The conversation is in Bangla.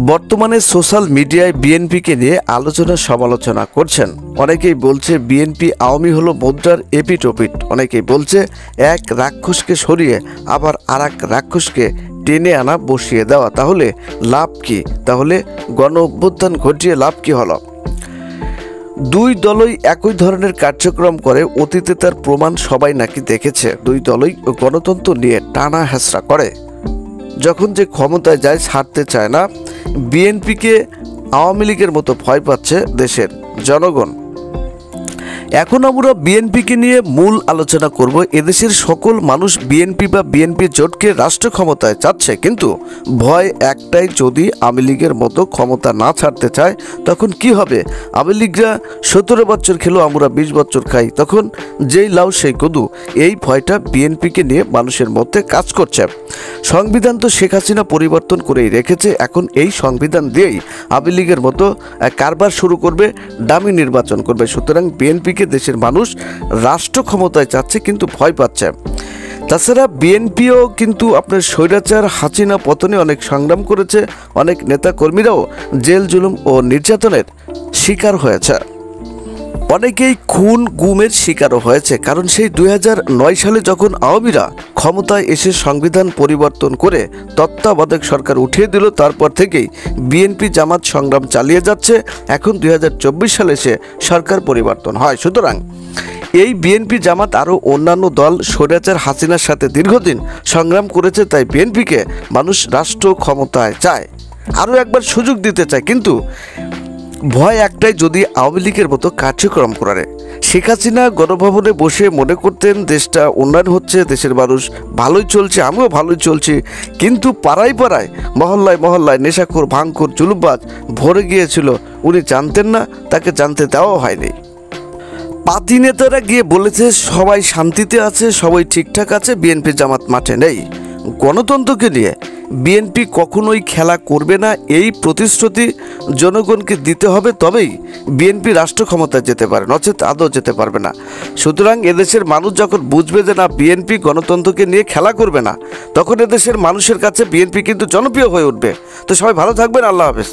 বর্তমানে সোশ্যাল মিডিয়ায় বিএনপিকে নিয়ে আলোচনা সমালোচনা করছেন। অনেকেই বলছে বিএনপি আওয়ামী হলো মুদ্রার এপিটোপিট। অনেকেই বলছে এক রাক্ষসকে সরিয়ে আবার আর এক রাক্ষসকে টেনে আনা বসিয়ে দেওয়া। তাহলে লাভ কি? তাহলে গণ অভ্যুত্থান ঘটিয়ে লাভ কি হলো? দুই দলই একই ধরনের কার্যক্রম করে, অতীতে তার প্রমাণ সবাই নাকি দেখেছে। দুই দলই গণতন্ত্র নিয়ে টানা হেঁচড়া করে, যখন যে ক্ষমতায় যায় ছাড়তে চায় না। বিএনপিকে আওয়ামী লীগের মতো ভয় পাচ্ছে দেশের জনগণ। এখন আমরা বিএনপিকে নিয়ে মূল আলোচনা করব। এদেশের সকল মানুষ বিএনপি বা বিএনপি জোটকে রাষ্ট্র ক্ষমতায় চাচ্ছে, কিন্তু ভয় একটাই, যদি আওয়ামী লীগের মতো ক্ষমতা না ছাড়তে চায় তখন কি হবে? আওয়ামী লীগরা 17 বছর খেলো, আমরা 20 বছর খাই, তখন যেই লাউ সেই কদু। এই ভয়টা বিএনপিকে নিয়ে মানুষের মধ্যে কাজ করছে। সংবিধান তো শেখ হাসিনা পরিবর্তন করেই রেখেছে। এখন এই সংবিধান দিয়েই আওয়ামী লীগের মতো কারবার শুরু করবে, ডামি নির্বাচন করবে। সুতরাং বিএনপি দেশের মানুষ রাষ্ট্র ক্ষমতায় চাচ্ছে, কিন্তু ভয় পাচ্ছে। তাছাড়া বিএনপিও কিন্তু আপনার স্বৈরাচার হাসিনা পতনে অনেক সংগ্রাম করেছে। অনেক নেতা কর্মীরাও জেল জুলুম ও নির্যাতনের শিকার হয়েছে। অনেকেই খুন গুমের শিকারও হয়েছে। কারণ সেই 2009 সালে যখন আওয়ামীরা ক্ষমতায় এসে সংবিধান পরিবর্তন করে তত্ত্বাবধায়ক সরকার উঠিয়ে দিল, তারপর থেকেই বিএনপি জামাত সংগ্রাম চালিয়ে যাচ্ছে। এখন 2024 সালে এসে সরকার পরিবর্তন হয়। সুতরাং এই বিএনপি জামাত আরও অন্যান্য দল স্বৈরাচার হাসিনার সাথে দীর্ঘদিন সংগ্রাম করেছে। তাই বিএনপিকে মানুষ রাষ্ট্র ক্ষমতায় চায়, আরও একবার সুযোগ দিতে চায়। কিন্তু ভয় একটাই, যদি আওয়ামী লীগের মতো কার্যক্রম করে। শেখ হাসিনা গণভবনে বসে মনে করতেন দেশটা উন্নয়ন হচ্ছে, দেশের মানুষ ভালোই চলছে, আমিও ভালোই চলছি। কিন্তু পাড়ায় পাড়ায়, মহল্লায় মহল্লায় নেশাখোর, ভাঙখোর, জুলুমবাজ ভরে গিয়েছিল। উনি জানতেন না, তাকে জানতে দেওয়াও হয়নি। পাতি নেতারা গিয়ে বলেছে সবাই শান্তিতে আছে, সবাই ঠিকঠাক আছে, বিএনপি জামাত মাঠে নেই। গণতন্ত্রকে নিয়ে বিএনপি কখনোই খেলা করবে না, এই প্রতিশ্রুতি জনগণকে দিতে হবে। তবেই বিএনপি রাষ্ট্র ক্ষমতায় যেতে পারে, নচেত আদৌ যেতে পারবে না। সুতরাং এদেশের মানুষ যখন বুঝবে যে না, বিএনপি গণতন্ত্রকে নিয়ে খেলা করবে না, তখন এদেশের মানুষের কাছে বিএনপি কিন্তু জনপ্রিয় হয়ে উঠবে। তো সবাই ভালো থাকবেন, আল্লাহ হাফেজ।